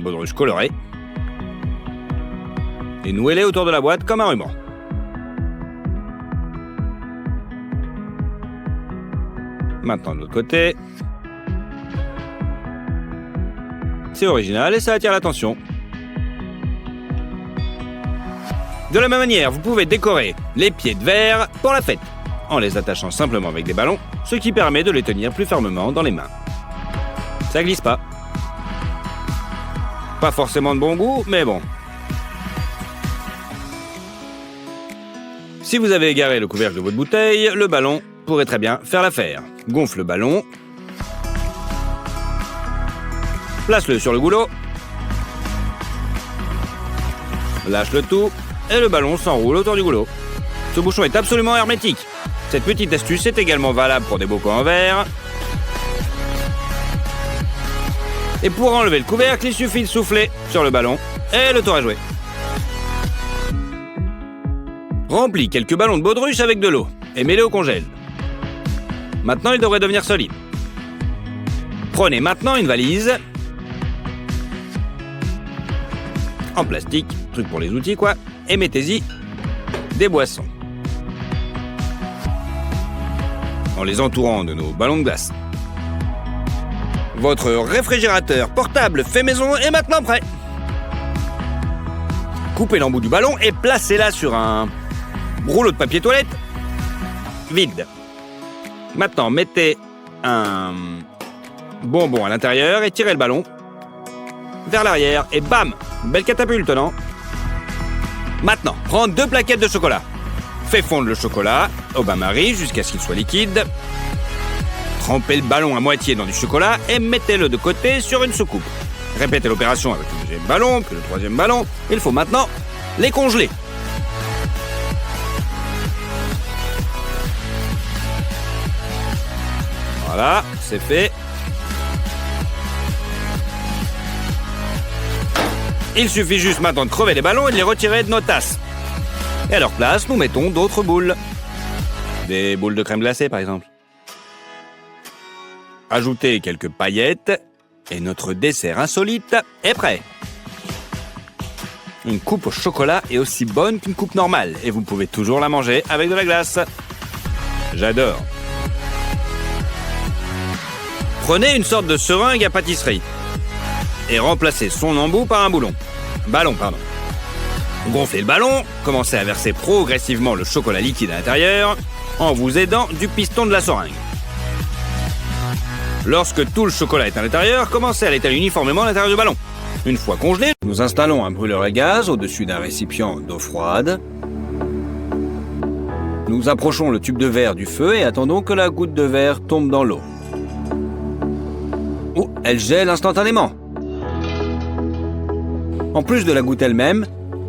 baudruche colorée et nouez-les autour de la boîte comme un ruban. Maintenant de l'autre côté. C'est original et ça attire l'attention. De la même manière, vous pouvez décorer les pieds de verre pour la fête, en les attachant simplement avec des ballons, ce qui permet de les tenir plus fermement dans les mains. Ça glisse pas. Pas forcément de bon goût, mais bon. Si vous avez égaré le couvercle de votre bouteille, le ballon pourrait très bien faire l'affaire. Gonfle le ballon. Place-le sur le goulot. Lâche le tout et le ballon s'enroule autour du goulot. Ce bouchon est absolument hermétique. Cette petite astuce est également valable pour des bocaux en verre. Et pour enlever le couvercle, il suffit de souffler sur le ballon et le tour est joué. Remplis quelques ballons de baudruche avec de l'eau et mets-les au congèle. Maintenant, il devrait devenir solide. Prenez maintenant une valise en plastique, truc pour les outils quoi, et mettez-y des boissons en les entourant de nos ballons de glace. Votre réfrigérateur portable fait maison est maintenant prêt. Coupez l'embout du ballon et placez-la sur un rouleau de papier toilette vide. Maintenant, mettez un bonbon à l'intérieur et tirez le ballon vers l'arrière et bam! Belle catapulte, non? Maintenant, prends 2 plaquettes de chocolat. Fais fondre le chocolat au bain-marie jusqu'à ce qu'il soit liquide. Trempez le ballon à moitié dans du chocolat et mettez-le de côté sur une soucoupe. Répétez l'opération avec le deuxième ballon, puis le troisième ballon. Il faut maintenant les congeler. Voilà, c'est fait. Il suffit juste maintenant de crever les ballons et de les retirer de nos tasses. Et à leur place, nous mettons d'autres boules. Des boules de crème glacée, par exemple. Ajoutez quelques paillettes et notre dessert insolite est prêt. Une coupe au chocolat est aussi bonne qu'une coupe normale et vous pouvez toujours la manger avec de la glace. J'adore. Prenez une sorte de seringue à pâtisserie et remplacez son embout par un ballon. Gonflez le ballon, commencez à verser progressivement le chocolat liquide à l'intérieur en vous aidant du piston de la seringue. Lorsque tout le chocolat est à l'intérieur, commencez à l'étaler uniformément à l'intérieur du ballon. Une fois congelé, nous installons un brûleur à gaz au-dessus d'un récipient d'eau froide. Nous approchons le tube de verre du feu et attendons que la goutte de verre tombe dans l'eau. Oh, elle gèle instantanément. En plus de la goutte elle-même,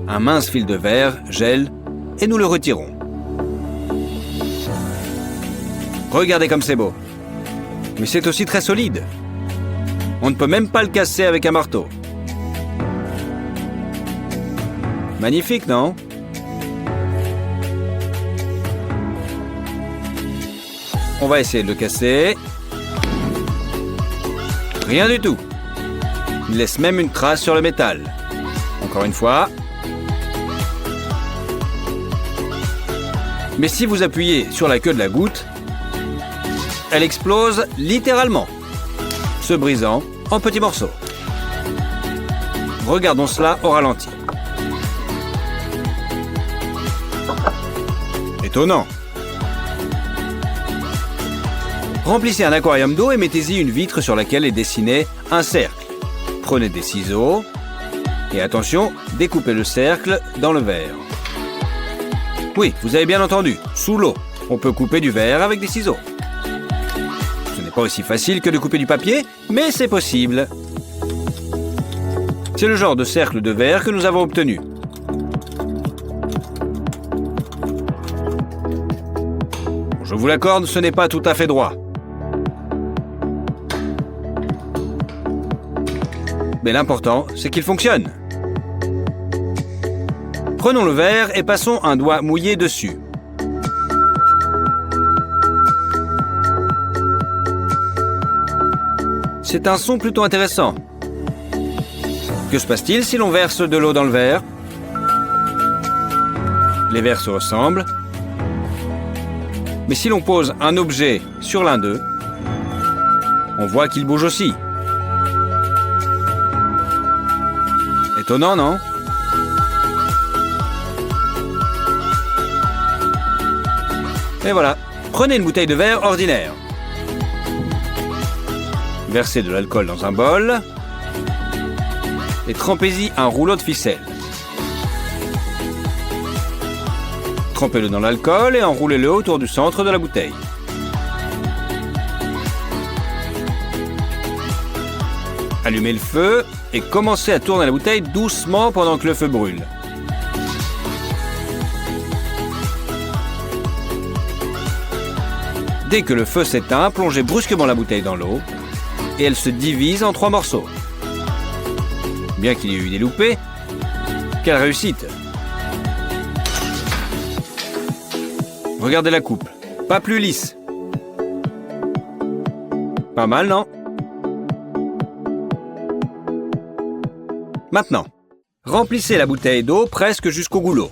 un mince fil de verre gèle et nous le retirons. Regardez comme c'est beau. Mais c'est aussi très solide. On ne peut même pas le casser avec un marteau. Magnifique, non? On va essayer de le casser. Rien du tout. Il laisse même une trace sur le métal. Encore une fois. Mais si vous appuyez sur la queue de la goutte, elle explose littéralement, se brisant en petits morceaux. Regardons cela au ralenti. Étonnant. Remplissez un aquarium d'eau et mettez-y une vitre sur laquelle est dessiné un cercle. Prenez des ciseaux et attention, découpez le cercle dans le verre. Oui, vous avez bien entendu, sous l'eau, on peut couper du verre avec des ciseaux. Ce n'est pas aussi facile que de couper du papier, mais c'est possible. C'est le genre de cercle de verre que nous avons obtenu. Je vous l'accorde, ce n'est pas tout à fait droit. Mais l'important, c'est qu'il fonctionne. Prenons le verre et passons un doigt mouillé dessus. C'est un son plutôt intéressant. Que se passe-t-il si l'on verse de l'eau dans le verre? Les verres se ressemblent. Mais si l'on pose un objet sur l'un d'eux, on voit qu'il bouge aussi. Étonnant, non? Et voilà, prenez une bouteille de verre ordinaire. Versez de l'alcool dans un bol et trempez-y un rouleau de ficelle. Trempez-le dans l'alcool et enroulez-le autour du centre de la bouteille. Allumez le feu et commencez à tourner la bouteille doucement pendant que le feu brûle. Dès que le feu s'éteint, plongez brusquement la bouteille dans l'eau et elle se divise en 3 morceaux. Bien qu'il y ait eu des loupés, quelle réussite! Regardez la coupe, pas plus lisse. Pas mal, non? Maintenant, remplissez la bouteille d'eau presque jusqu'au goulot.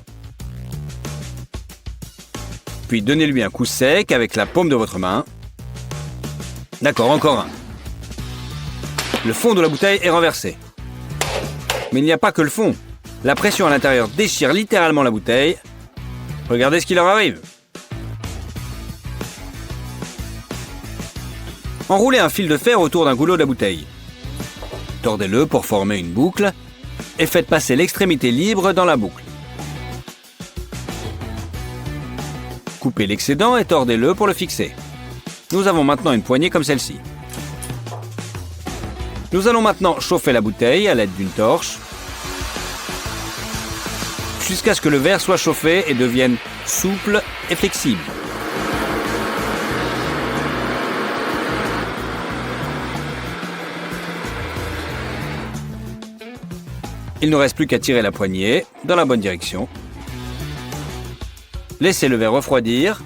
Puis donnez-lui un coup sec avec la paume de votre main. D'accord, encore un. Le fond de la bouteille est renversé. Mais il n'y a pas que le fond. La pression à l'intérieur déchire littéralement la bouteille. Regardez ce qui leur arrive. Enroulez un fil de fer autour d'un goulot de la bouteille. Tordez-le pour former une boucle et faites passer l'extrémité libre dans la boucle. Coupez l'excédent et tordez-le pour le fixer. Nous avons maintenant une poignée comme celle-ci. Nous allons maintenant chauffer la bouteille à l'aide d'une torche jusqu'à ce que le verre soit chauffé et devienne souple et flexible. Il ne reste plus qu'à tirer la poignée dans la bonne direction. Laissez le verre refroidir.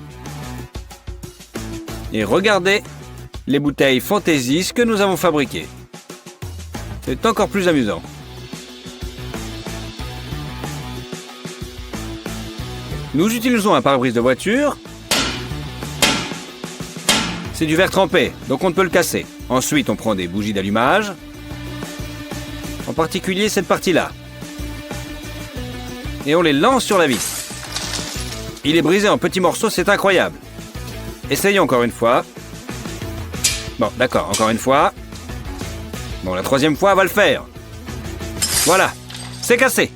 Et regardez les bouteilles fantaisies que nous avons fabriquées. C'est encore plus amusant. Nous utilisons un pare-brise de voiture. C'est du verre trempé, donc on ne peut le casser. Ensuite, on prend des bougies d'allumage. En particulier cette partie-là. Et on les lance sur la vis. Il est brisé en petits morceaux, c'est incroyable. Essayons encore une fois. Bon, d'accord, encore une fois. Bon, la troisième fois va le faire. Voilà, c'est cassé.